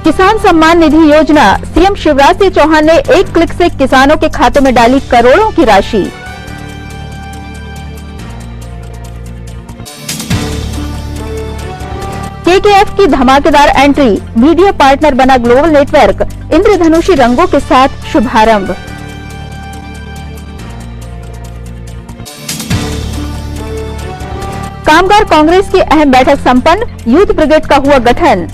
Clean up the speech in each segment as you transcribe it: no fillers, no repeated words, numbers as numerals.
किसान सम्मान निधि योजना, सीएम शिवराज सिंह चौहान ने एक क्लिक से किसानों के खाते में डाली करोड़ों की राशि। केकेएफ की धमाकेदार एंट्री, मीडिया पार्टनर बना ग्लोबल नेटवर्क, इंद्रधनुषी रंगों के साथ शुभारंभ। कामगार कांग्रेस की अहम बैठक संपन्न, यूथ ब्रिगेड का हुआ गठन।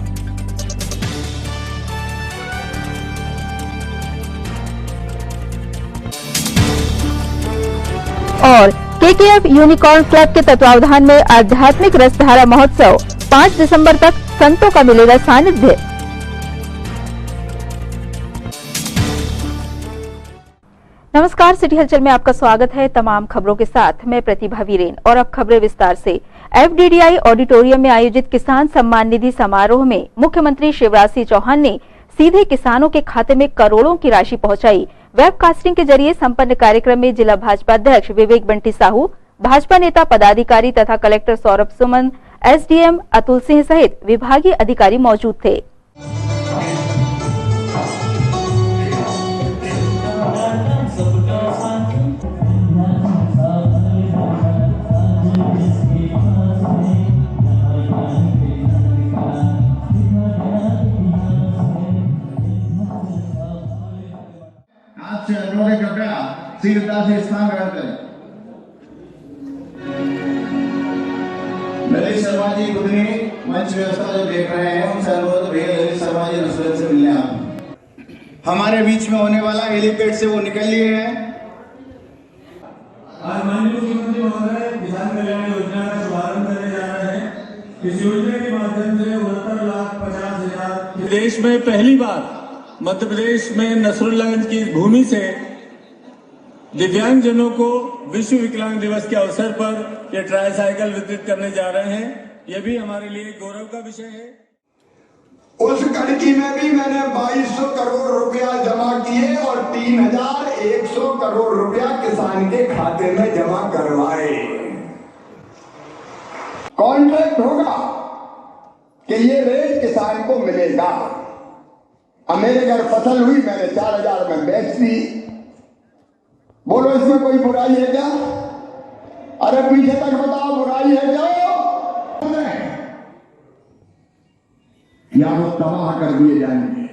और केकेएफ यूनिकॉर्न क्लब के तत्वावधान में आध्यात्मिक रसधारा महोत्सव, 5 दिसंबर तक संतों का मिलेगा सानिध्य। नमस्कार, सिटी हलचल में आपका स्वागत है। तमाम खबरों के साथ मैं प्रतिभा वीरेन। और अब खबरें विस्तार से। एफडीडीआई ऑडिटोरियम में आयोजित किसान सम्मान निधि समारोह में मुख्यमंत्री शिवराज सिंह चौहान ने सीधे किसानों के खाते में करोड़ों की राशि पहुंचाई। वेबकास्टिंग के जरिए संपन्न कार्यक्रम में जिला भाजपा अध्यक्ष विवेक बंटी साहू, भाजपा नेता पदाधिकारी तथा कलेक्टर सौरभ सुमन, एसडीएम अतुल सिंह सहित विभागीय अधिकारी मौजूद थे। से अनुरोध कृपया शीघ्रता से स्थान ग्रहण करें। ललित शर्मा जी बुधनी मंच व्यवस्था जो देख रहे हैं उनसे अनुरोध भैया ललित शर्मा जी नसरत से मिलने आप हमारे बीच में होने वाला हेलीपैड से वो निकल लिए हैं। आज माननीय मुख्यमंत्री महोदय किसान कल्याण योजना का शुभारंभ करने जा रहे हैं। इस योजना के माध्यम से 69,50,000 देश में पहली बार मध्य प्रदेश में नसरुल्लागंज की भूमि से दिव्यांगजनों को विश्व विकलांग दिवस के अवसर पर ये ट्राईसाइकिल वितरित करने जा रहे हैं। ये भी हमारे लिए गौरव का विषय है। उस कड़की में भी मैंने 2200 करोड़ रुपया जमा किए और 3,100 करोड़ रुपया किसान के खाते में जमा करवाए। कॉन्ट्रैक्ट होगा कि ये रेट किसान को मिलेगा। अब मेरे घर फसल हुई, मैंने 4,000 में बेच दी। बोलो इसमें कोई बुराई है क्या? अरे पीछे तक बताओ, बुराई है क्या? या वो तबाह कर दिए जाएंगे।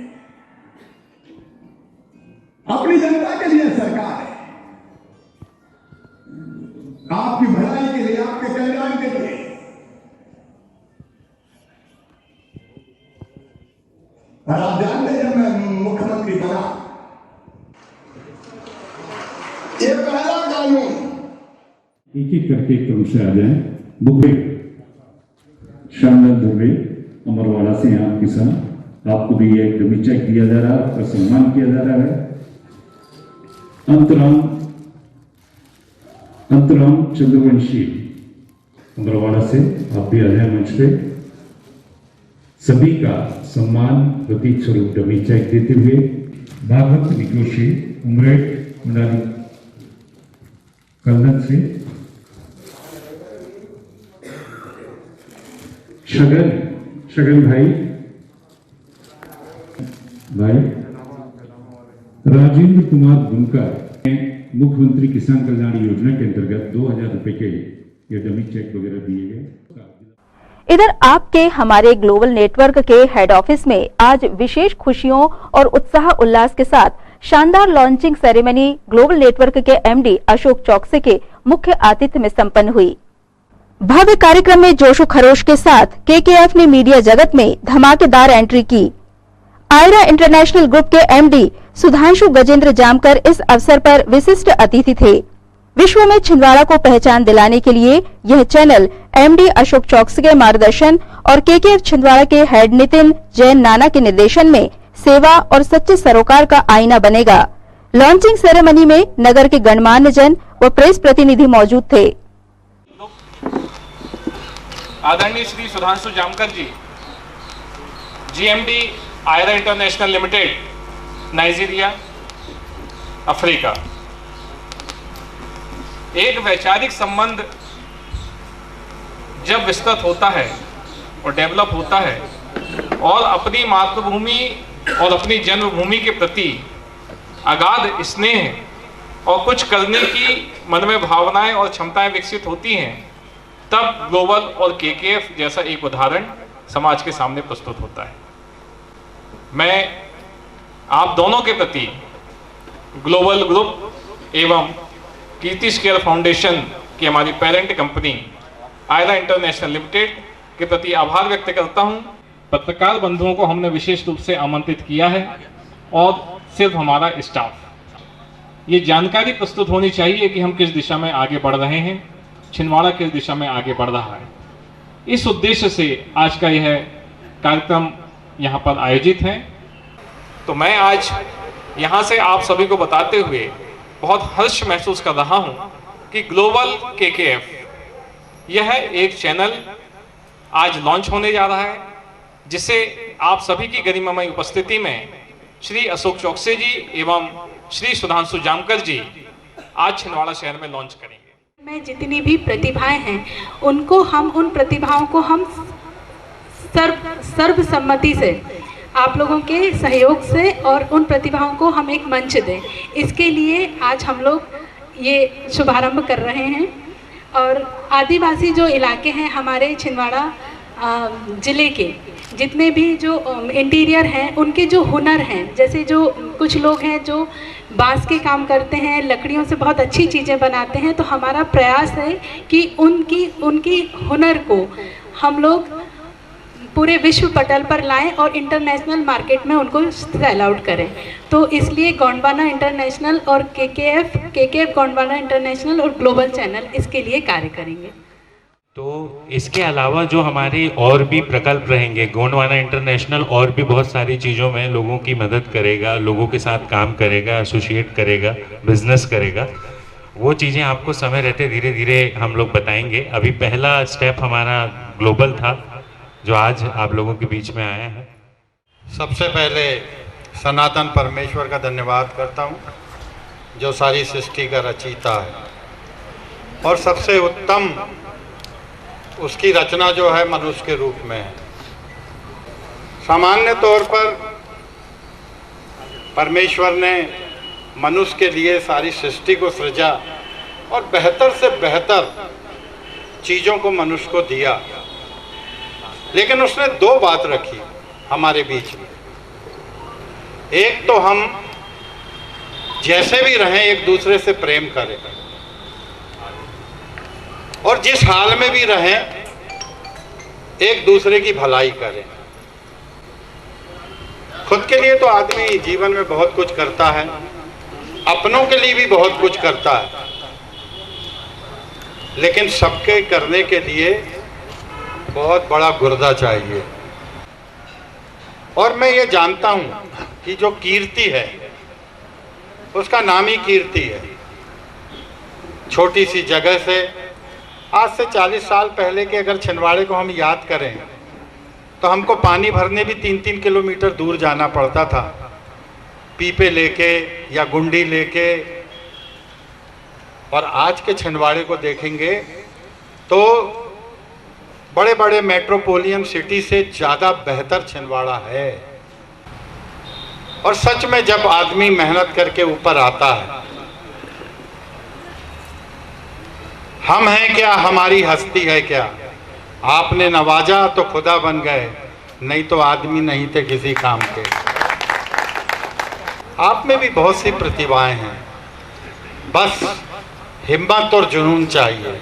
अपनी जनता के लिए सरकार है, आपकी भलाई के लिए, आपके कल्याण के लिए। और आप जानते हैं, जब मैं मुख्यमंत्री बना, ये पहला कानून एक एक करके क्रम से आ जाए। बुकवे शानदार दुबे अमरवाड़ा से आप किसान, आपको भी एक डमी चेक दिया जा रहा है, आपका सम्मान किया जा रहा है। अंतराम चंद्रवंशी अमरवाड़ा से आप भी आ जाए मंच पे। सभी का सम्मान प्रतीक स्वरूप डमी चेक देते हुए भागवत निकोशी उमरेट मंडाली कल्लन से शगन भाई राजेंद्र कुमार बुनकर मुख्यमंत्री किसान कल्याण योजना के अंतर्गत 2,000 रुपए के ये डमी चेक वगैरह दिए गए। इधर आपके हमारे ग्लोबल नेटवर्क के हेड ऑफिस में आज विशेष खुशियों और उत्साह उल्लास के साथ शानदार लॉन्चिंग सेरेमनी ग्लोबल नेटवर्क के एमडी अशोक चौकसे के मुख्य आतिथ्य में संपन्न हुई। भव्य कार्यक्रम में जोशो खरोश के साथ केकेएफ ने मीडिया जगत में धमाकेदार एंट्री की। आयरा इंटरनेशनल ग्रुप के एमडी सुधांशु गजेंद्र जामकर इस अवसर पर विशिष्ट अतिथि थे। विश्व में छिंदवाड़ा को पहचान दिलाने के लिए यह चैनल एमडी अशोक चौकसे के मार्गदर्शन और केकेएफ छिंदवाड़ा के हेड नितिन जैन नाना के निर्देशन में सेवा और सच्चे सरोकार का आईना बनेगा। लॉन्चिंग सेरेमनी में नगर के गणमान्य जन व प्रेस प्रतिनिधि मौजूद थे। आदरणीय Shri Sudhanshu Jamkar ji, GMD Ayra international limited, Nigeria, Africa. एक वैचारिक संबंध जब विस्तृत होता है और डेवलप होता है और अपनी मातृभूमि और अपनी जन्मभूमि के प्रति अगाध स्नेह और कुछ करने की मन में भावनाएं और क्षमताएं विकसित होती हैं, तब ग्लोबल और केकेएफ जैसा एक उदाहरण समाज के सामने प्रस्तुत होता है। मैं आप दोनों के प्रति ग्लोबल ग्रुप एवं कीर्ति स्केल फाउंडेशन की हमारी parent company Ayra international Limited के प्रति आभार व्यक्त करता हूं। पत्रकार बंधुओं को हमने विशेष रूप से आमंत्रित किया है और सिर्फ हमारा स्टाफ ये जानकारी प्रस्तुत होनी चाहिए कि हम किस दिशा में आगे बढ़ रहे हैं, छिंदवाड़ा किस दिशा में आगे बढ़ रहा है। इस उद्देश्य से आज का यह कार्यक्रम यहाँ पर आयोजित है। तो मैं आज यहाँ से आप सभी को बताते हुए बहुत हर्ष महसूस कर रहा हूँ कि ग्लोबल केकेएफ यह एक चैनल आज लॉन्च होने जा रहा है, जिसे आप सभी की गरिमामय उपस्थिति में श्री अशोक चौकसे जी एवं श्री सुधांशु जामकर जी आज छिंदवाड़ा शहर में लॉन्च करेंगे। में जितनी भी प्रतिभाएं हैं उनको हम उन प्रतिभाओं को हम सर्वसम्मति से आप लोगों के सहयोग से और उन प्रतिभाओं को हम एक मंच दें, इसके लिए आज हम लोग ये शुभारंभ कर रहे हैं। और आदिवासी जो इलाके हैं हमारे छिंदवाड़ा ज़िले के, जितने भी जो इंटीरियर हैं उनके जो हुनर हैं, जैसे जो कुछ लोग हैं जो बांस के काम करते हैं, लकड़ियों से बहुत अच्छी चीज़ें बनाते हैं, तो हमारा प्रयास है कि उनकी हुनर को हम लोग पूरे विश्व पटल पर लाएं और इंटरनेशनल मार्केट में उनको सेल आउट करें। तो इसलिए गोंडवाना इंटरनेशनल और केकेएफ गोंडवाना इंटरनेशनल और ग्लोबल चैनल इसके लिए कार्य करेंगे। तो इसके अलावा जो हमारे और भी प्रकल्प रहेंगे, गोंडवाना इंटरनेशनल और भी बहुत सारी चीज़ों में लोगों की मदद करेगा, लोगों के साथ काम करेगा, एसोसिएट करेगा, बिजनेस करेगा। वो चीज़ें आपको समय रहते धीरे धीरे हम लोग बताएंगे। अभी पहला स्टेप हमारा ग्लोबल था जो आज आप लोगों के बीच में आया है। सबसे पहले सनातन परमेश्वर का धन्यवाद करता हूँ जो सारी सृष्टि का रचयिता है और सबसे उत्तम उसकी रचना जो है मनुष्य के रूप में है। सामान्य तौर पर परमेश्वर ने मनुष्य के लिए सारी सृष्टि को सृजा और बेहतर से बेहतर चीज़ों को मनुष्य को दिया, लेकिन उसने दो बात रखी हमारे बीच में। एक तो हम जैसे भी रहें एक दूसरे से प्रेम करें और जिस हाल में भी रहें एक दूसरे की भलाई करें। खुद के लिए तो आदमी जीवन में बहुत कुछ करता है, अपनों के लिए भी बहुत कुछ करता है, लेकिन सबके करने के लिए बहुत बड़ा गुर्दा चाहिए। और मैं ये जानता हूँ कि जो कीर्ति है उसका नाम ही कीर्ति है। छोटी सी जगह से आज से 40 साल पहले के अगर छिंदवाड़े को हम याद करें तो हमको पानी भरने भी 3-3 किलोमीटर दूर जाना पड़ता था, पीपे लेके या गुंडी लेके। और आज के छिंदवाड़े को देखेंगे तो बड़े बड़े मेट्रोपोलियन सिटी से ज़्यादा बेहतर छिंदवाड़ा है। और सच में जब आदमी मेहनत करके ऊपर आता है, हम हैं क्या, हमारी हस्ती है क्या, आपने नवाजा तो खुदा बन गए, नहीं तो आदमी नहीं थे किसी काम के। आप में भी बहुत सी प्रतिभाएं हैं, बस हिम्मत और जुनून चाहिए।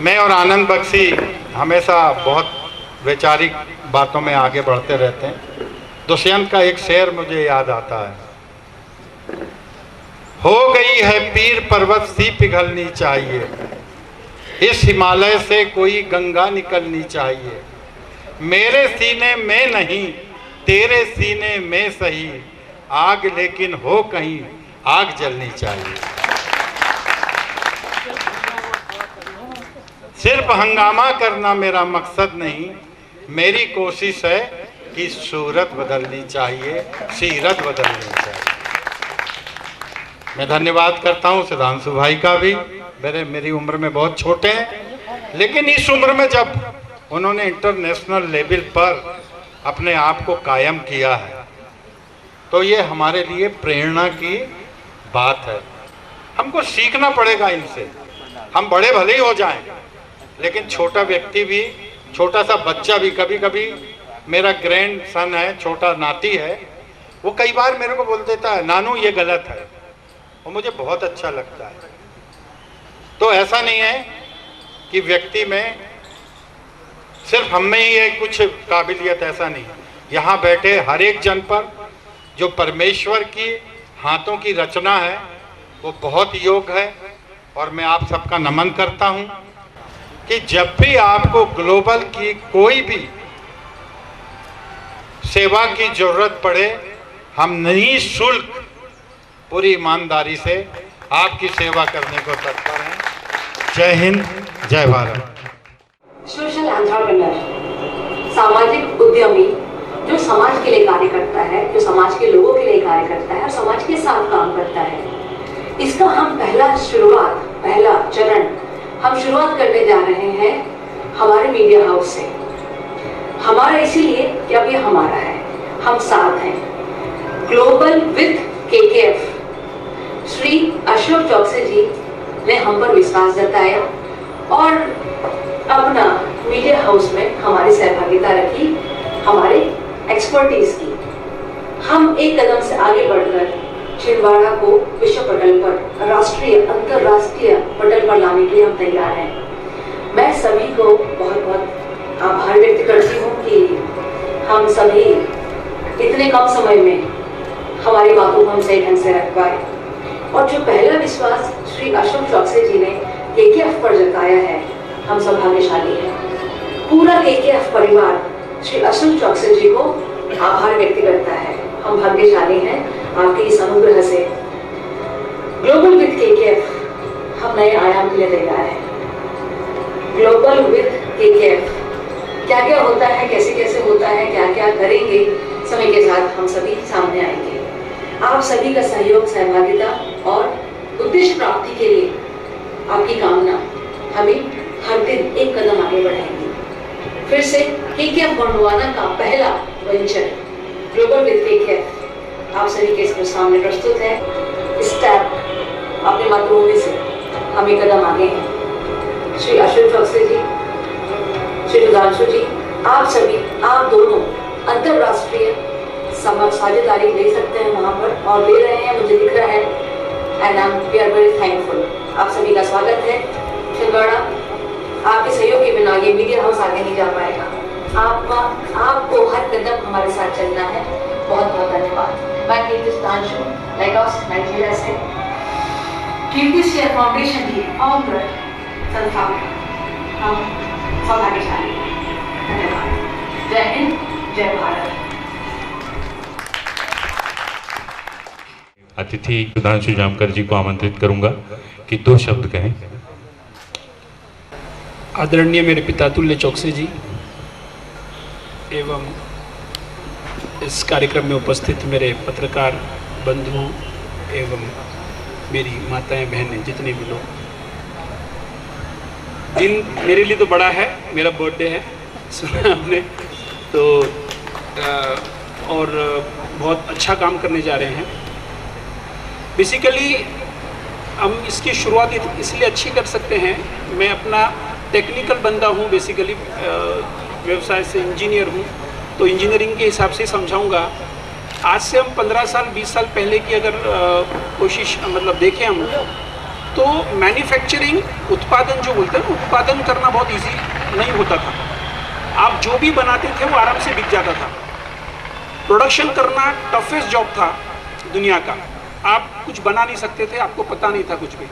मैं और आनंद बख्शी हमेशा बहुत वैचारिक बातों में आगे बढ़ते रहते हैं। दुष्यंत का एक शेर मुझे याद आता है, हो गई है पीर पर्वत सी पिघलनी चाहिए, इस हिमालय से कोई गंगा निकलनी चाहिए, मेरे सीने में नहीं तेरे सीने में सही, आग लेकिन हो कहीं आग जलनी चाहिए। सिर्फ हंगामा करना मेरा मकसद नहीं, मेरी कोशिश है कि सूरत बदलनी चाहिए, सीरत बदलनी चाहिए। मैं धन्यवाद करता हूँ सुधांशु भाई का भी। मेरी उम्र में बहुत छोटे हैं, लेकिन इस उम्र में जब उन्होंने इंटरनेशनल लेवल पर अपने आप को कायम किया है, तो ये हमारे लिए प्रेरणा की बात है। हमको सीखना पड़ेगा इनसे। हम बड़े भले ही हो जाएं, लेकिन छोटा व्यक्ति भी, छोटा सा बच्चा भी, कभी कभी मेरा ग्रैंड सन है, छोटा नाती है, वो कई बार मेरे को बोल देता है नानू ये गलत है, और मुझे बहुत अच्छा लगता है। तो ऐसा नहीं है कि व्यक्ति में सिर्फ हम में ही है कुछ काबिलियत, ऐसा नहीं। यहाँ बैठे हर एक जन पर जो परमेश्वर की हाथों की रचना है वो बहुत योग्य है, और मैं आप सबका नमन करता हूँ कि जब भी आपको ग्लोबल की कोई भी सेवा की जरूरत पड़े, हम निःशुल्क पूरी ईमानदारी से आपकी सेवा करने को तत्पर हैं। जय हिंद, जय भारत। सोशल एंटरप्रेन्योर, सामाजिक उद्यमी जो समाज के लिए कार्य करता है, जो समाज के लोगों के लिए कार्य करता है और समाज के साथ काम करता है, इसका हम पहला चरण हम शुरुआत करने जा रहे हैं हमारे मीडिया हाउस से। हमारा इसीलिए कि अब ये हमारा है, हम साथ हैं। Global with KKF Shri Ashok चौकसी जी ने हम पर विश्वास जताया और अपना मीडिया हाउस में हमारी सहभागिता रखी, हमारे एक्सपर्टीज की। हम एक कदम से आगे बढ़कर छिंदवाड़ा को विश्व पटल पर, राष्ट्रीय अंतरराष्ट्रीय पटल पर लाने के लिए हम तैयार हैं। मैं सभी को बहुत बहुत आभार व्यक्त करती हूँ कि हम सभी इतने कम समय में हमारी बातों को हम सही ढंग से रख पाए, और जो पहला विश्वास श्री अशोक चौकसी जी ने KKF पर जताया है, हम सब भाग्यशाली हैं। पूरा KKF परिवार श्री अशोक चौकसी जी को आभार व्यक्त करता है। हम भाग्यशाली हैं आपके इस अनुग्रह से। ग्लोबल विद KKF हम नए आयाम के लिए तैयार हैं। ग्लोबल विद KKF क्या क्या होता है, कैसे कैसे होता है, क्या क्या करेंगे, समय के साथ हम सभी सामने आएंगे। आप सभी का सहयोग, सहभागिता और उद्देश्य प्राप्ति के लिए आपकी कामना हमें हर दिन एक कदम आगे बढ़ाएंगी। फिर से KKF गोंडवाना का पहला वेंचर ग्लोबल विद KKF आप सभी के इसमें सामने प्रस्तुत है। स्टेप अपने मातृभूमि से हम एक कदम आगे हैं। श्री अशोक चौकसी जी, श्री सुधांशु जी, आप सभी, आप दोनों अंतरराष्ट्रीय साझेदारी ले सकते हैं वहाँ पर, और ले रहे हैं, मुझे दिख रहा है, and we are very thankful. आप सभी का स्वागत है छिंदवाड़ा। आपके सहयोग के बिना ये मीडिया हाउस आगे नहीं जा पाएगा। आपको हर कदम हमारे साथ चलना है। बहुत बहुत धन्यवाद। मैं कीर्ति सुधांशु, लेगोस, नाइजीरिया से कीर्ति शेयर फाउंडेशन की ऑनर संस्था में हम सौभाग्यशाली हैं। धन्यवाद। जय हिंद, जय भारत। अतिथि सुधांशु जामकर जी को आमंत्रित करूंगा कि 2 शब्द कहें। आदरणीय मेरे पिता तुल्य चौकसी जी एवं इस कार्यक्रम में उपस्थित मेरे पत्रकार बंधु एवं मेरी माताएं, बहनें, जितने भी लोग, दिन मेरे लिए तो बड़ा है, मेरा बर्थडे है, सुना आपने, तो और बहुत अच्छा काम करने जा रहे हैं। बेसिकली हम इसकी शुरुआत इसलिए अच्छी कर सकते हैं, मैं अपना टेक्निकल बंदा हूँ, बेसिकली व्यवसाय से इंजीनियर हूँ, तो इंजीनियरिंग के हिसाब से समझाऊंगा। आज से हम 15 साल 20 साल पहले की अगर कोशिश मतलब देखें हम, तो मैन्युफैक्चरिंग उत्पादन जो बोलते हैं, उत्पादन करना बहुत इजी नहीं होता था। आप जो भी बनाते थे वो आराम से बिक जाता था। प्रोडक्शन करना टफेस्ट जॉब था दुनिया का। आप कुछ बना नहीं सकते थे, आपको पता नहीं था कुछ भी।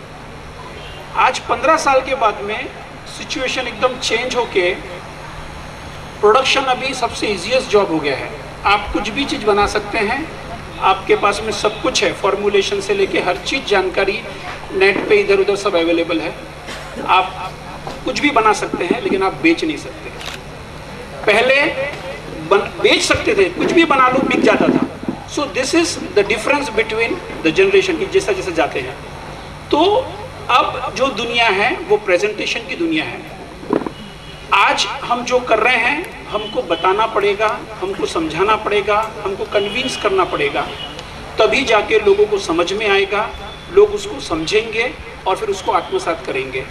आज 15 साल के बाद में सिचुएशन एकदम चेंज होके प्रोडक्शन अभी सबसे इजीएस्ट जॉब हो गया है। आप कुछ भी चीज़ बना सकते हैं, आपके पास में सब कुछ है, फॉर्मुलेशन से लेके हर चीज़ जानकारी नेट पे इधर उधर सब अवेलेबल है। आप कुछ भी बना सकते हैं, लेकिन आप बेच नहीं सकते। पहले बेच सकते थे, कुछ भी बना लो, बिक जाता था। So this is the difference between the generation की, जैसा जैसे जाते हैं। तो अब जो दुनिया है वो प्रेजेंटेशन की दुनिया है। आज हम जो कर रहे हैं हमको बताना पड़ेगा, हमको समझाना पड़ेगा, हमको कन्विंस करना पड़ेगा, तभी जाके लोगों को समझ में आएगा, लोग उसको समझेंगे और फिर उसको आत्मसात करेंगे।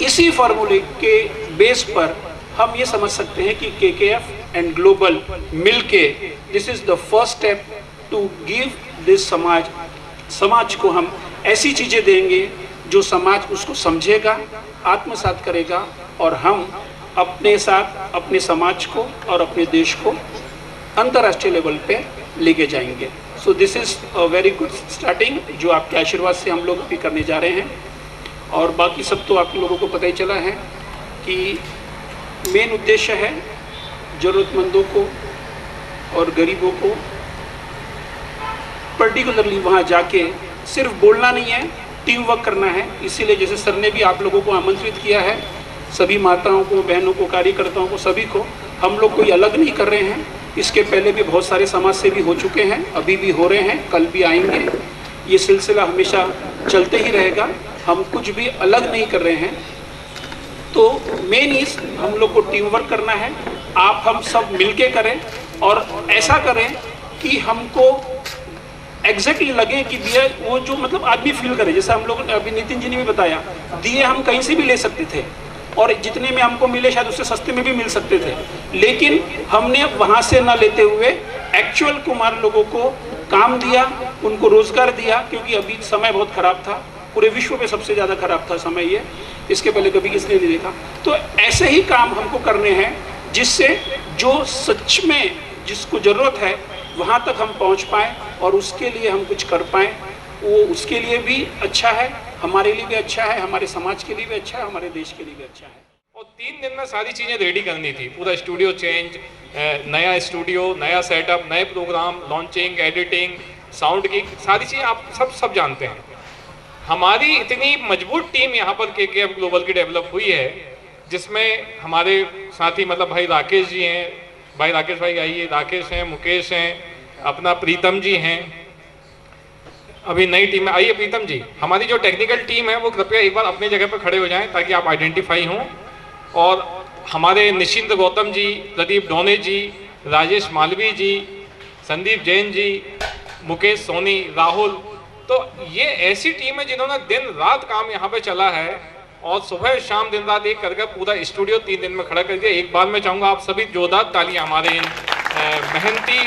इसी फार्मूले के बेस पर हम ये समझ सकते हैं कि KKF एंड ग्लोबल मिलके this is the first step to give this समाज को हम ऐसी चीज़ें देंगे जो समाज उसको समझेगा, आत्मसात करेगा और हम अपने साथ अपने समाज को और अपने देश को अंतर्राष्ट्रीय लेवल पे लेके जाएंगे। So this is a very good starting जो आपके आशीर्वाद से हम लोग भी करने जा रहे हैं। और बाकी सब तो आप लोगों को पता ही चला है कि मेन उद्देश्य है ज़रूरतमंदों को और गरीबों को पर्टिकुलरली वहाँ जाके सिर्फ बोलना नहीं है, टीम वर्क करना है। इसीलिए जैसे सर ने भी आप लोगों को आमंत्रित किया है, सभी माताओं को, बहनों को, कार्यकर्ताओं को, सभी को, हम लोग कोई अलग नहीं कर रहे हैं। इसके पहले भी बहुत सारे समाज सेवी हो चुके हैं, अभी भी हो रहे हैं, कल भी आएंगे। ये सिलसिला हमेशा चलते ही रहेगा, हम कुछ भी अलग नहीं कर रहे हैं। तो मेन इस हम लोग को टीम वर्क करना है, आप हम सब मिलके करें और ऐसा करें कि हमको एग्जैक्टली लगे कि दिए वो जो मतलब आदमी फील करे। जैसे हम लोग अभी नितिन जी ने भी बताया, दिए हम कहीं से भी ले सकते थे और जितने में हमको मिले शायद उससे सस्ते में भी मिल सकते थे, लेकिन हमने वहाँ से ना लेते हुए एक्चुअल कुमार लोगों को काम दिया, उनको रोजगार दिया, क्योंकि अभी समय बहुत ख़राब था, पूरे विश्व में सबसे ज़्यादा ख़राब था समय ये, इसके पहले कभी किसने नहीं देखा। तो ऐसे ही काम हमको करने हैं जिससे जो सच में जिसको ज़रूरत है वहाँ तक हम पहुँच पाएँ और उसके लिए हम कुछ कर पाएँ। वो उसके लिए भी अच्छा है, हमारे लिए भी अच्छा है, हमारे समाज के लिए भी अच्छा है, हमारे देश के लिए भी अच्छा है। और 3 दिन में सारी चीज़ें रेडी करनी थी, पूरा स्टूडियो चेंज, नया स्टूडियो, नया सेटअप, नए प्रोग्राम, लॉन्चिंग, एडिटिंग, साउंड की सारी चीज़ें आप सब जानते हैं। हमारी इतनी मजबूत टीम यहाँ पर KKF ग्लोबल की डेवलप हुई है, जिसमें हमारे साथी मतलब भाई राकेश जी हैं, भाई राकेश भाई आइए, राकेश हैं, मुकेश हैं, अपना प्रीतम जी हैं, अभी नई टीम में आइए प्रीतम जी। हमारी जो टेक्निकल टीम है वो कृपया एक बार अपनी जगह पर खड़े हो जाएं ताकि आप आइडेंटिफाई हों। और हमारे निश्चिंत गौतम जी, प्रदीप डोने जी, राजेश मालवी जी, संदीप जैन जी, मुकेश सोनी, राहुल, तो ये ऐसी टीम है जिन्होंने दिन रात काम यहाँ पे चला है और सुबह शाम दिन रात एक करके पूरा स्टूडियो 3 दिन में खड़ा कर दिया। एक बार मैं चाहूँगा आप सभी जोरदार तालियां हमारे इन मेहनती,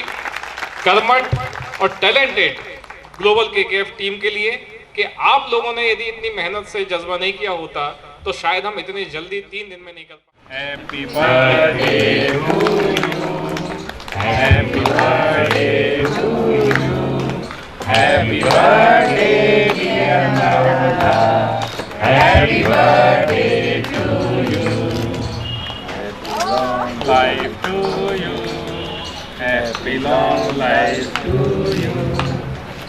कर्मठ और टैलेंटेड ग्लोबल KKF टीम के लिए कि आप लोगों ने यदि इतनी मेहनत से जज्बा नहीं किया होता तो शायद हम इतनी जल्दी 3 दिन में नहीं कर पाते। Happy birthday to you, happy birthday to you, happy birthday dear Navda, happy birthday to you, long life to you, happy long life to you,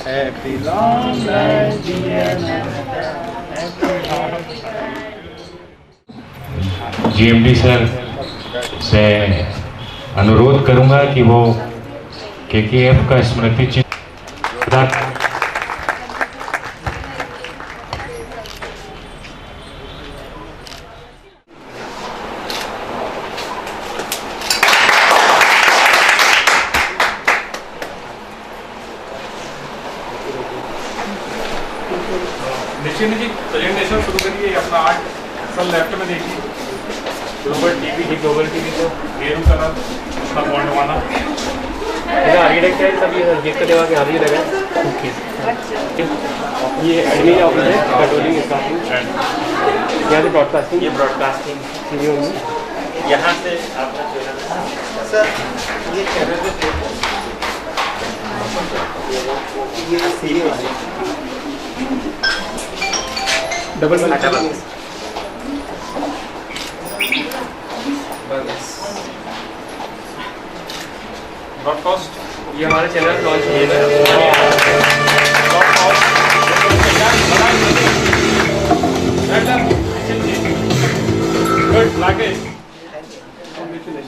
happy long life dear Navda, happy long life. GMD sir से अनुरोध करूंगा कि वो KKF का स्मृति चिन्ह निश्चिंत जी presentation शुरू करिए। अपना आर्ट सब लेफ्ट में देखिए, ग्लोबल टीवी को गेरू कलर उसका बॉन्डवाना आर्किटेक्ट है सब, ये जीत देवा के हाथ ही लगा। ये एडमिन ऑफिस है कटोली के साथ में, यहाँ से ब्रॉडकास्टिंग, ये ब्रॉडकास्टिंग यहाँ से आपका सर ये चैनल ये सीरीज डबल ब्रॉडकास्ट, ये हमारे चैनल लॉन्च किए गए।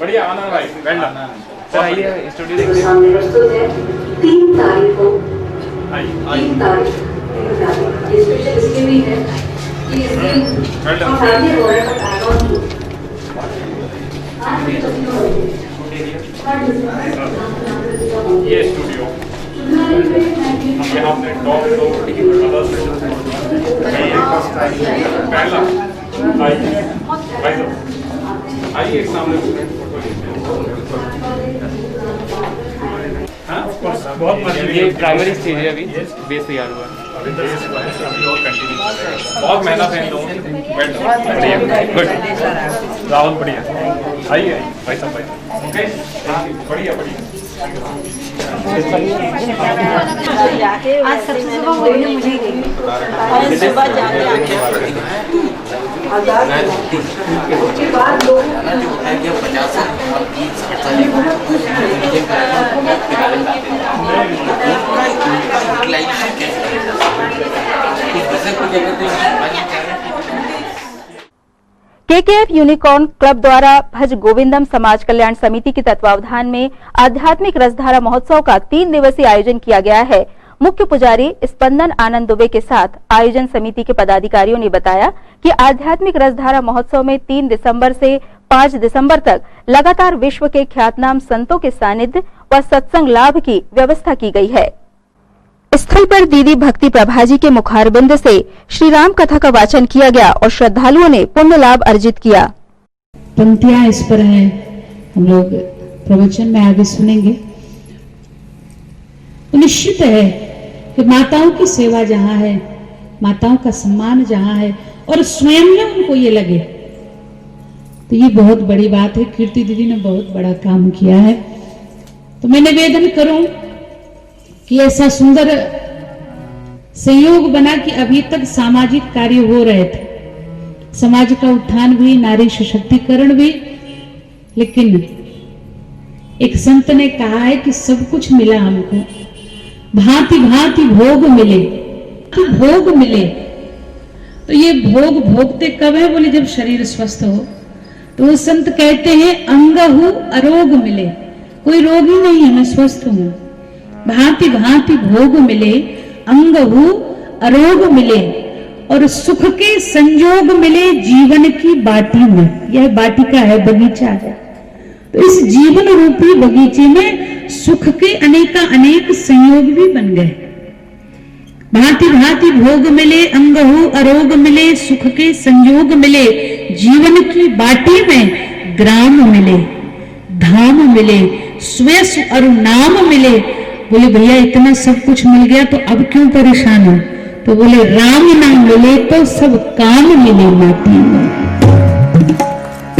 बढ़िया, आनंद भाई, वेल डन सर। आइए स्टूडियो देखिए। 3 तारीख को, 3 तारीख स्पेशल इसलिए भी है कि इस दिन हम फैमिली हो रहे हैं, ये स्टूडियो यहाँ पे टॉप पहला आइए एक सामने ये प्राइमरी स्टेज है, अभी बेस तैयार हुआ है। बहुत मेहनत है इन लोगों की। बढ़िया, गुड, राहुल बढ़िया। आइए भाई साहब, भाई ओके, बढ़िया बढ़िया। आज सबसे सुबह मुझे और सुबह जाके उसके बाद लोग केकेएफ यूनिकॉर्न क्लब द्वारा भज गोविंदम समाज कल्याण समिति के तत्वावधान में आध्यात्मिक रसधारा महोत्सव का 3 दिवसीय आयोजन किया गया है। मुख्य पुजारी स्पंदन आनंद दुबे के साथ आयोजन समिति के पदाधिकारियों ने बताया कि आध्यात्मिक रसधारा महोत्सव में 3 दिसंबर से 5 दिसंबर तक लगातार विश्व के ख्यातनाम संतों के सानिध्य व सत्संग लाभ की व्यवस्था की गई है। स्थल पर दीदी भक्ति प्रभा जी के मुखारबिंद से श्री राम कथा का वाचन किया गया और श्रद्धालुओं ने पुण्य लाभ अर्जित किया। पंक्तियां इस पर हैं, हम लोग प्रवचन में आगे सुनेंगे। तो निश्चित है कि माताओं की सेवा जहां है, माताओं का सम्मान जहां है और स्वयं में उनको ये लगे, तो ये बहुत बड़ी बात है। कीर्ति दीदी ने बहुत बड़ा काम किया है। तो मैं निवेदन करूं कि ऐसा सुंदर संयोग बना कि अभी तक सामाजिक कार्य हो रहे थे, समाज का उत्थान भी, नारी सशक्तिकरण भी, लेकिन एक संत ने कहा है कि सब कुछ मिला हमको, भांति भांति भोग मिले, कि भोग मिले। तो ये भोग भोगते कब है? बोले जब शरीर स्वस्थ हो। तो वो संत कहते हैं अंगहु अरोग मिले, कोई रोग ही नहीं है, मैं स्वस्थ हूं। भांति भांति भोग मिले, अंगहु अरोग मिले और सुख के संजोग मिले जीवन की बाटी में। यह बाटिका है, बगीचा है। तो इस जीवन रूपी बगीचे में सुख के अनेक संयोग भी बन गए। भांति भांति भोग मिले, अंगहु अरोग मिले, सुख के संयोग मिले जीवन की बाटी में। ग्राम मिले, धाम मिले, स्वेश और नाम मिले। बोले भैया इतना सब कुछ मिल गया तो अब क्यों परेशान हो? तो बोले राम नाम मिले तो सब काम मिले माटी में।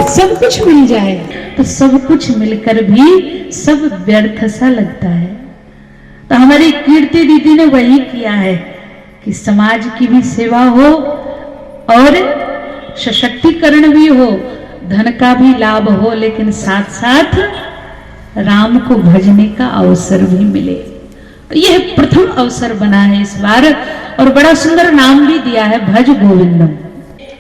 सब कुछ मिल जाए तो सब कुछ मिलकर भी सब व्यर्थ सा लगता है। तो हमारी कीर्ति दीदी ने वही किया है कि समाज की भी सेवा हो और सशक्तिकरण भी हो, धन का भी लाभ हो, लेकिन साथ साथ राम को भजने का अवसर भी मिले। तो यह प्रथम अवसर बना है इस बार और बड़ा सुंदर नाम भी दिया है, भज गोविंदम।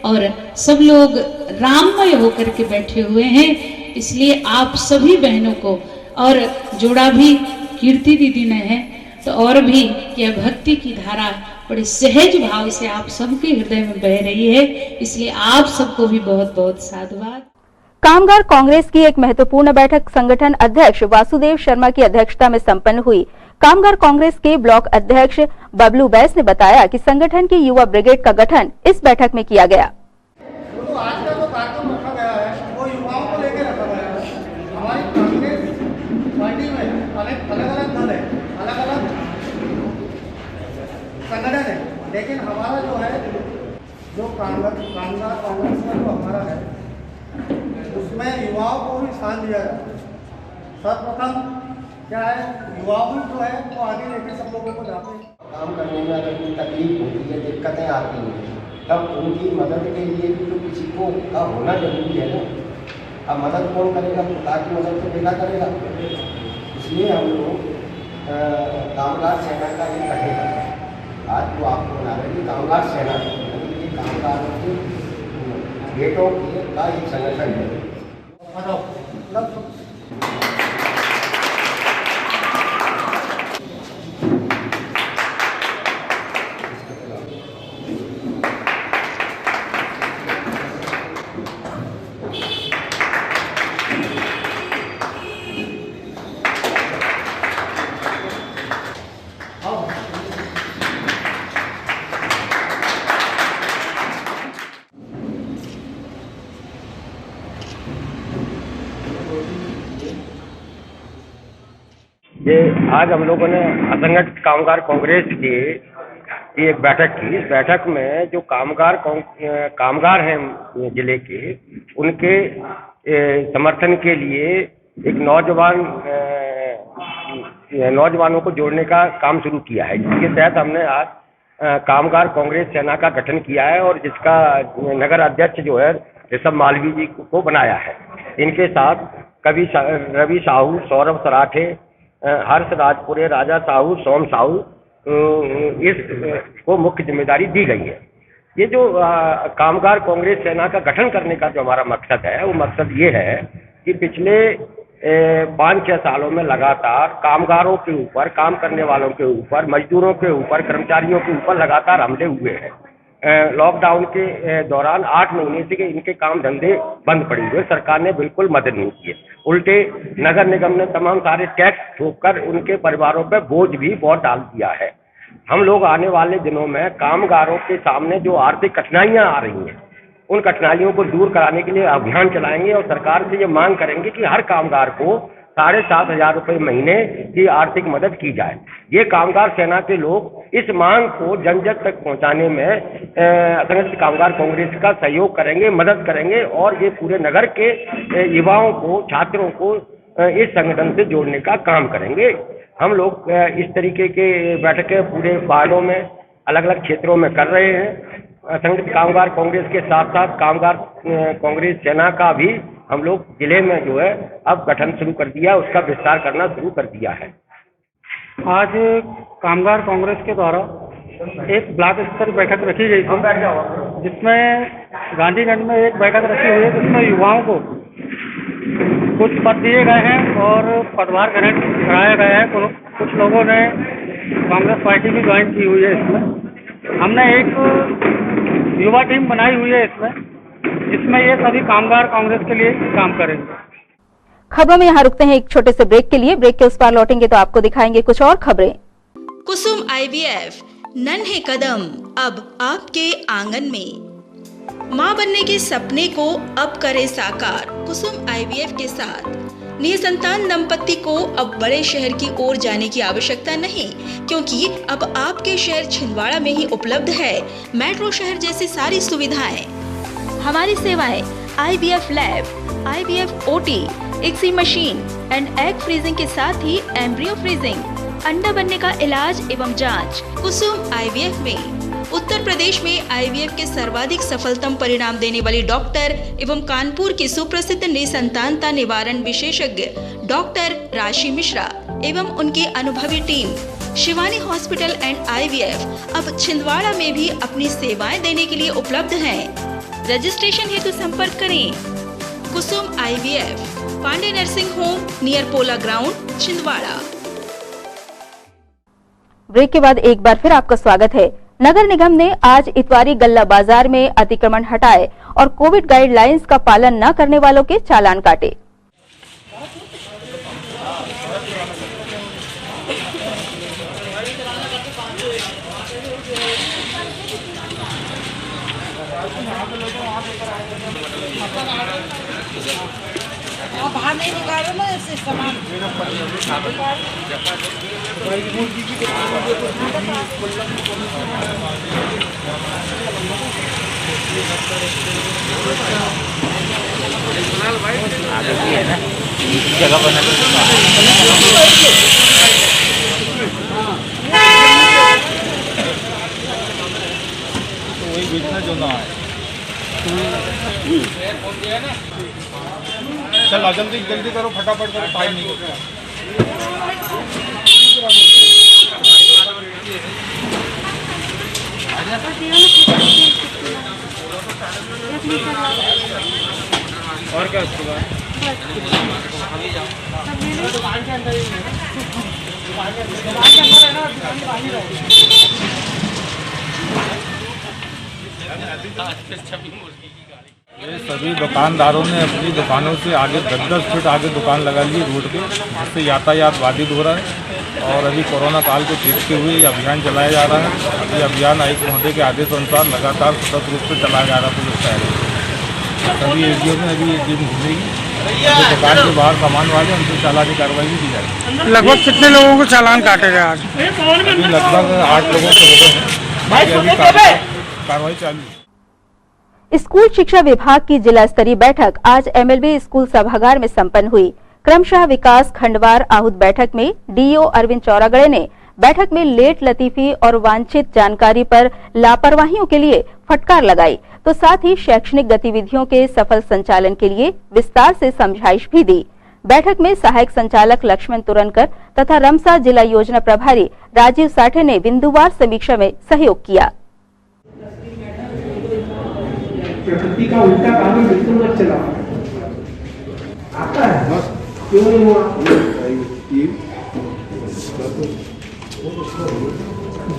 और सब लोग राममय होकर के बैठे हुए हैं, इसलिए आप सभी बहनों को, और जोड़ा भी कीर्ति दीदी ने है, तो और भी यह भक्ति की धारा बड़े सहज भाव से आप सबके हृदय में बह रही है, इसलिए आप सबको भी बहुत बहुत साधुवाद। कामगार कांग्रेस की एक महत्वपूर्ण बैठक संगठन अध्यक्ष वासुदेव शर्मा की अध्यक्षता में संपन्न हुई। कामगार कांग्रेस के ब्लॉक अध्यक्ष बबलू बैस ने बताया कि संगठन की युवा ब्रिगेड का गठन इस बैठक में किया गया। तो आज का जो कार्यक्रम रखा गया है वो युवाओं को लेकर रखा गया है। हमारी कांग्रेस पार्टी में अलग अलग दल है, अलग अलग संगठन है, लेकिन हमारा जो है जो कामगार कांग्रेस का जो हमारा है उसमें युवाओं को भी स्थान दिया जाता है। सर्वप्रथम क्या है, युवाओं जो है वो आगे लेकर सब लोगों को जाते हैं। काम करने में अगर कोई तकलीफ होती है, दिक्कतें आती हैं, तब उनकी मदद के लिए भी तो किसी को का होना जरूरी है ना। अब मदद कौन करेगा? खुदा की मदद तो बेटा करेगा। इसलिए हम लोग कामगार सेना का एक गठन करते हैं। आज जो आपको बना रहे हैं कामगार सेना, ये कामगारों के बेटों का एक संगठन है। ये आज हम लोगों ने असंगठित कामगार कांग्रेस की एक बैठक की। इस बैठक में जो कामगार हैं जिले के, उनके समर्थन के लिए एक नौजवानों को जोड़ने का काम शुरू किया है, जिसके तहत हमने आज कामगार कांग्रेस सेना का गठन किया है और जिसका नगर अध्यक्ष जो है ऋषभ मालवीय जी को बनाया है। इनके साथ रवि साहू, सौरभ सराठे, हर्ष राजपुरे, राजा साहू, सोम साहू इसको मुख्य जिम्मेदारी दी गई है। ये जो कामगार कांग्रेस सेना का गठन करने का जो हमारा मकसद है, वो मकसद ये है कि पिछले 5-6 सालों में लगातार कामगारों के ऊपर, काम करने वालों के ऊपर, मजदूरों के ऊपर, कर्मचारियों के ऊपर लगातार हमले हुए हैं। लॉकडाउन के दौरान 8 महीने से इनके काम धंधे बंद पड़े हुए, सरकार ने बिल्कुल मदद नहीं की है। उल्टे नगर निगम ने तमाम सारे टैक्स ठोककर उनके परिवारों पर बोझ भी बहुत डाल दिया है। हम लोग आने वाले दिनों में कामगारों के सामने जो आर्थिक कठिनाइयां आ रही हैं, उन कठिनाइयों को दूर कराने के लिए अभियान चलाएंगे और सरकार से ये मांग करेंगे कि हर कामगार को 7,500 रुपये महीने की आर्थिक मदद की जाए। ये कामगार सेना के लोग इस मांग को जन जन तक पहुंचाने में असंगठित कामगार कांग्रेस का सहयोग करेंगे, मदद करेंगे और ये पूरे नगर के युवाओं को, छात्रों को इस संगठन से जोड़ने का काम करेंगे। हम लोग इस तरीके के बैठकें पूरे वार्डों में, अलग अलग क्षेत्रों में कर रहे हैं। संगठित कामगार कांग्रेस के साथ साथ कामगार कांग्रेस सेना का भी हम लोग जिले में जो है अब गठन शुरू कर दिया, उसका विस्तार करना शुरू कर दिया है। आज कामगार कांग्रेस के द्वारा एक ब्लॉक स्तर बैठक रखी गई थी, जिसमें गांधीगंज में एक बैठक रखी हुई है, जिसमें युवाओं को कुछ पद दिए गए हैं और पदभार ग्रहण कराया गया है। कुछ लोगों ने कांग्रेस पार्टी भी ज्वाइन की हुई है। इसमें हमने एक युवा टीम बनाई हुई है जिसमें ये सभी कामगार कांग्रेस के लिए काम करेंगे। खबरों में यहाँ रुकते हैं एक छोटे से ब्रेक के लिए। ब्रेक के उस पार लौटेंगे तो आपको दिखाएंगे कुछ और खबरें। कुसुम IVF, नन्हे कदम अब आपके आंगन में। मां बनने के सपने को अब करे साकार कुसुम IVF के साथ। निसंतान दंपत्ति को अब बड़े शहर की ओर जाने की आवश्यकता नहीं, क्योंकि अब आपके शहर छिंदवाड़ा में ही उपलब्ध है मेट्रो शहर जैसी सारी सुविधाएं। हमारी सेवाएं IVF lab, IVF OT, ICSI machine and egg freezing के साथ ही एम्ब्रियो फ्रीजिंग, अंडा बनने का इलाज एवं जांच। कुसुम IVF में उत्तर प्रदेश में IVF के सर्वाधिक सफलतम परिणाम देने वाली डॉक्टर एवं कानपुर की सुप्रसिद्ध निसंतानता निवारण विशेषज्ञ डॉक्टर राशि मिश्रा एवं उनकी अनुभवी team Shivani hospital and IVF अब छिंदवाड़ा में भी अपनी सेवाएं देने के लिए उपलब्ध हैं। रजिस्ट्रेशन हेतु संपर्क करें Kusum IVF, Pande nursing home near Pola ground, Chhindwara. Break के बाद एक बार फिर आपका स्वागत है। नगर निगम ने आज इतवारी गल्ला बाजार में अतिक्रमण हटाए और कोविड गाइडलाइंस का पालन न करने वालों के चालान काटे। बाहर नहीं निकालो ना इससे सामान। है ना, जगह बना तो वही बेचना जो ना है। चल जल्दी जल्दी करो, फटाफट करो, टाइम नहीं होता। और क्या उसके बाद दुकान के अंदर ही है ना, दुकान के बाहर ही रहो। ये सभी दुकानदारों ने अपनी दुकानों से आगे 10-10 फीट आगे दुकान लगा ली रोड पे, जिससे यातायात बाधित हो रहा है। और अभी कोरोना काल को देखते हुए ये अभियान चलाया जा रहा है। ये अभियान आयुक्त महोदय के आदेश अनुसार लगातार सतत रूप से चलाया जा रहा है। पुलिस सभी एरियो में अभी ये टीम घूमेगी जो दुकान के बाहर सामान वाले उनसे चालानी कार्रवाई भी की जाएगी। लगभग कितने लोगों को चालान काटे गए आज? अभी लगभग 8 लोगों से हो गए हैं, अभी कार्रवाई चालू है। स्कूल शिक्षा विभाग की जिला स्तरीय बैठक आज एमएलबी स्कूल सभागार में संपन्न हुई। क्रमशः विकास खंडवार आहूत बैठक में डीईओ अरविंद चौरागड़े ने बैठक में लेट लतीफी और वांछित जानकारी पर लापरवाहियों के लिए फटकार लगाई, तो साथ ही शैक्षणिक गतिविधियों के सफल संचालन के लिए विस्तार से समझाइश भी दी। बैठक में सहायक संचालक लक्ष्मण तुरनकर तथा रमसा जिला योजना प्रभारी राजीव साठे ने बिंदुवार समीक्षा में सहयोग किया। प्रकृति का उल्टा कानून बिल्कुल मत चलाओ। आता है क्यों नहीं हुआ?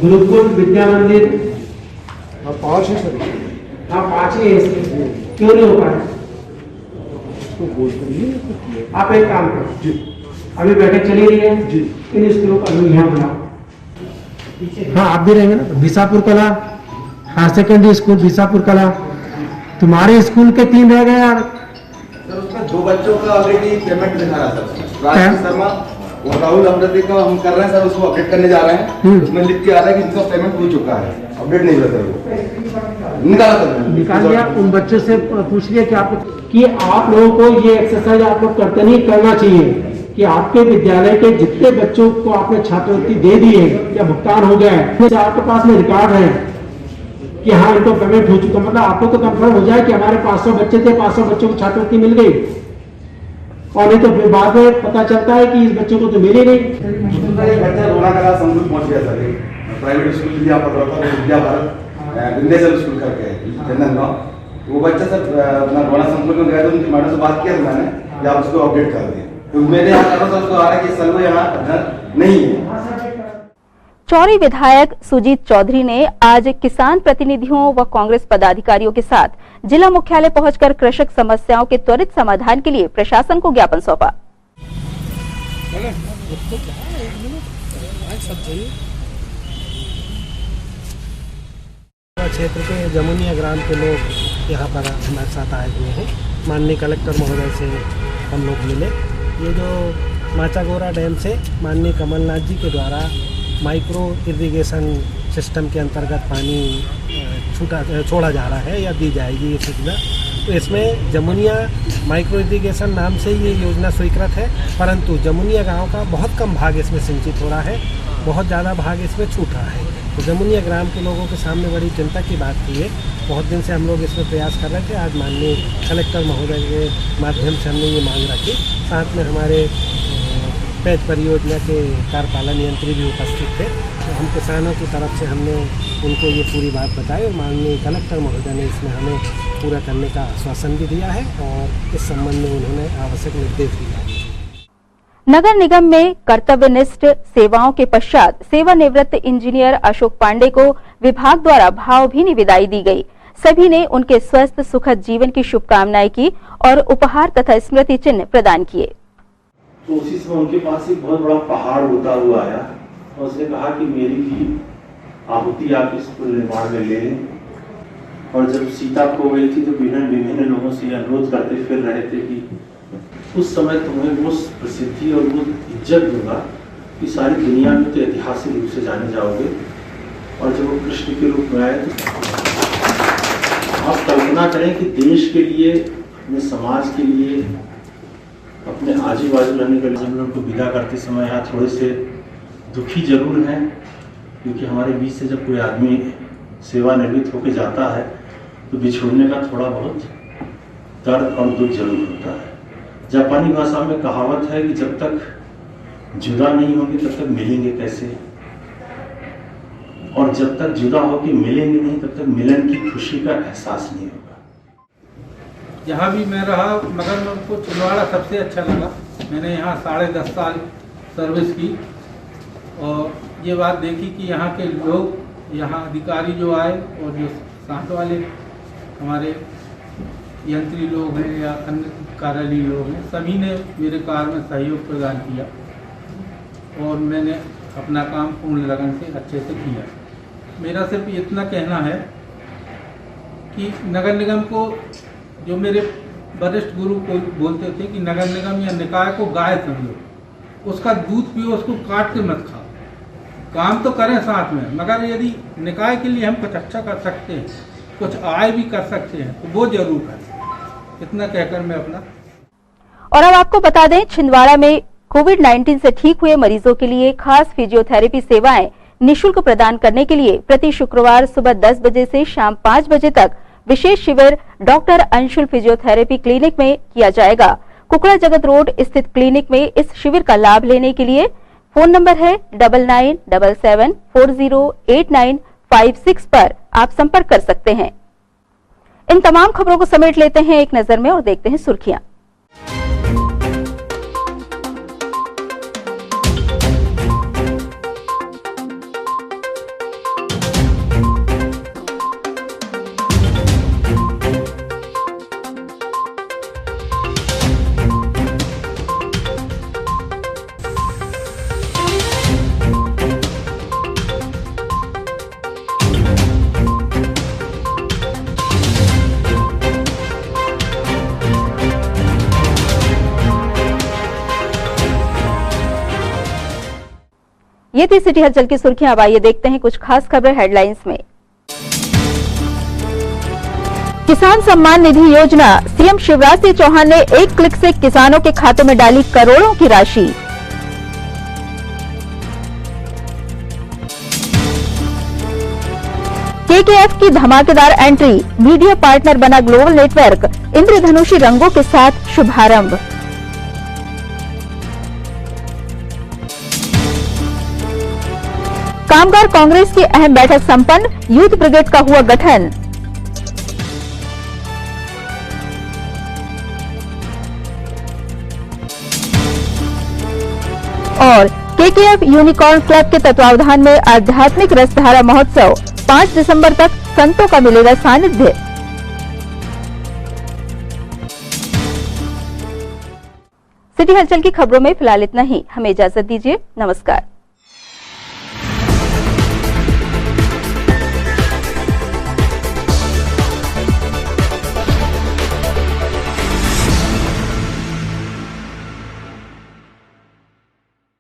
गुरुकुल विद्या मंदिर 5 है सर। हाँ 5 ही है इसमें, क्यों नहीं हो पाया? आप एक काम करो, अभी बैठक चली रही है जी, इन स्कूलों का यहाँ बनाओ। हाँ आप भी रहेंगे ना? बीसापुर कला हायर सेकेंडरी स्कूल, बीसापुर कला, तुम्हारे स्कूल के 3 रह गए यार। सर उसमें 2 बच्चों का ऑलरेडी पेमेंट दिखा रहा था, राजेश शर्मा और राहुल अमृति का हम कर रहे हैं सर, उसको अपडेट करने जा रहे हैं। उसमें लिख के आ रहा है कि इनका पेमेंट हो चुका है, अपडेट नहीं हुआ सर, निकाल दिया। उन बच्चों से पूछ लिया कि आप लोगों को ये एक्सरसाइज आप लोग करते नहीं करना चाहिए कि आपके विद्यालय के जितने बच्चों को आपने छात्रवृत्ति दे दी है या भुगतान हो गया है, आपके पास में रिकॉर्ड है कि हाँ इनको पेमेंट हो चुका, मतलब आपको तो कंफर्म हो जाए कि हमारे 500 बच्चे थे, 500 बच्चों को छात्रवृत्ति मिल गई, और नहीं तो फिर बाद में पता चलता है कि इस बच्चों को तो मिली नहीं। बच्चा रोना करा संदूक पहुंच गया सर, प्राइवेट स्कूल विद्या भारत विंध्याचल स्कूल करके चंदन गाँव, वो बच्चा सर अपना रोना संदूक में गया तो उनकी मैडम से बात किया मैंने कि आप उसको अपडेट कर दिए, तो मेरे यहाँ कर रहा था, उसको आ रहा है कि सर वो यहाँ नहीं है। चौरी विधायक सुजीत चौधरी ने आज किसान प्रतिनिधियों व कांग्रेस पदाधिकारियों के साथ जिला मुख्यालय पहुंचकर कृषक समस्याओं के त्वरित समाधान के लिए प्रशासन को ज्ञापन सौंपा। क्षेत्र के जमुनिया ग्राम के लोग यहाँ पर हमारे साथ आए हुए हैं। माननीय कलेक्टर महोदय से हम लोग मिले। ये जो माचागोरा डैम से माननीय कमलनाथ जी के द्वारा माइक्रो इरिगेशन सिस्टम के अंतर्गत पानी छोड़ा जा रहा है या दी जाएगी ये सुविधा, तो इसमें जमुनिया माइक्रो इरिगेशन नाम से ये योजना स्वीकृत है, परंतु जमुनिया गांव का बहुत कम भाग इसमें सिंचित हो रहा है, बहुत ज़्यादा भाग इसमें छूट रहा है। तो जमुनिया ग्राम के लोगों के सामने बड़ी चिंता की बात थी है। बहुत दिन से हम लोग इसमें प्रयास कर रहे थे। आज माननीय कलेक्टर महोदय के माध्यम से हमने ये मांग रखी। साथ में हमारे पैच परियोजना के कार्यपालन यंत्री भी उपस्थित थे। तो हम किसानों की तरफ से हमने उनको ये पूरी बात बताई और माननीय कलेक्टर महोदय ने इसमें हमें पूरा करने का आश्वासन भी दिया है और इस संबंध में उन्होंने आवश्यक निर्देश दिया है। नगर निगम में कर्तव्यनिष्ठ सेवाओं के पश्चात सेवानिवृत्त इंजीनियर अशोक पांडे को विभाग द्वारा भावभीनी विदाई दी गई। सभी ने उनके स्वस्थ सुखद जीवन की शुभकामनाएं की और उपहार तथा स्मृति चिन्ह प्रदान किए। तो उसी समय उनके पास एक बहुत बड़ा पहाड़ होता हुआ आया और उसने कहा कि मेरी भी आहुति आप इस पुल निर्माण में ले लें। और जब सीता खो गई थी तो विभिन्न लोगों से अनुरोध करते फिर रहे थे कि उस समय तुम्हें वो प्रसिद्धि और वो इज्जत दूंगा कि सारी दुनिया में तो ऐतिहासिक रूप से जाने जाओगे। और जब वो कृष्ण के रूप में आए तो आप कल्पना करें कि देश के लिए, अपने समाज के लिए, अपने आजू बाजू रहने के लिए हम लोग को विदा करते समय यहाँ थोड़े से दुखी जरूर हैं, क्योंकि हमारे बीच से जब कोई आदमी सेवानिवृत्त होकर जाता है तो बिछोड़ने का थोड़ा बहुत दर्द और दुख जरूर होता है। जापानी भाषा में कहावत है कि जब तक जुदा नहीं होंगे तब तक मिलेंगे कैसे, और जब तक जुदा होकर मिलेंगे नहीं तब तक मिलन की खुशी का एहसास नहीं होगा। यहाँ भी मैं रहा, मगर मुझको छिंदवाड़ा सबसे अच्छा लगा। मैंने यहाँ 10.5 साल सर्विस की और ये बात देखी कि यहाँ के लोग, यहाँ अधिकारी जो आए और जो साथ वाले हमारे यंत्री लोग हैं या अन्य कार्यालयी लोग हैं, सभी ने मेरे कार्य में सहयोग प्रदान किया और मैंने अपना काम पूर्ण लगन से अच्छे से किया। मेरा सिर्फ इतना कहना है कि नगर निगम को जो मेरे वरिष्ठ गुरु को बोलते थे कि नगर निगम या निकाय को गाय समझो, उसका दूध पियो, उसको काट के मत खाओ। काम तो करें साथ में, मगर यदि निकाय के लिए हम कुछ अच्छा कर सकते हैं, कुछ आय भी कर सकते हैं, तो वो जरूर करें। इतना कहकर मैं अपना। और अब आपको बता दें, छिंदवाड़ा में कोविड-19 से ठीक हुए मरीजों के लिए खास फिजियोथेरेपी सेवाएं निःशुल्क प्रदान करने के लिए प्रति शुक्रवार सुबह 10 बजे से शाम 5 बजे तक विशेष शिविर डॉक्टर अंशुल फिजियोथेरेपी क्लिनिक में किया जाएगा। कुकड़ा जगत रोड स्थित क्लिनिक में इस शिविर का लाभ लेने के लिए फोन नंबर है 9977408956 पर आप संपर्क कर सकते हैं। इन तमाम खबरों को समेट लेते हैं एक नजर में और देखते हैं सुर्खियां। ये थी सिटी हलचल की सुर्खियां। अब आइए देखते हैं कुछ खास खबरें हेडलाइंस में। किसान सम्मान निधि योजना, सीएम शिवराज सिंह चौहान ने एक क्लिक से किसानों के खातों में डाली करोड़ों की राशि। केकेएफ की धमाकेदार एंट्री, मीडिया पार्टनर बना ग्लोबल नेटवर्क, इंद्रधनुषी रंगों के साथ शुभारंभ। कामगार कांग्रेस की अहम बैठक संपन्न, यूथ ब्रिगेड का हुआ गठन। और केकेएफ यूनिकॉर्न क्लब के तत्वावधान में आध्यात्मिक रसधारा महोत्सव, 5 दिसंबर तक संतों का मिलेगा सानिध्य। सिटी हलचल की खबरों में फिलहाल इतना ही। हमें इजाजत दीजिए। नमस्कार।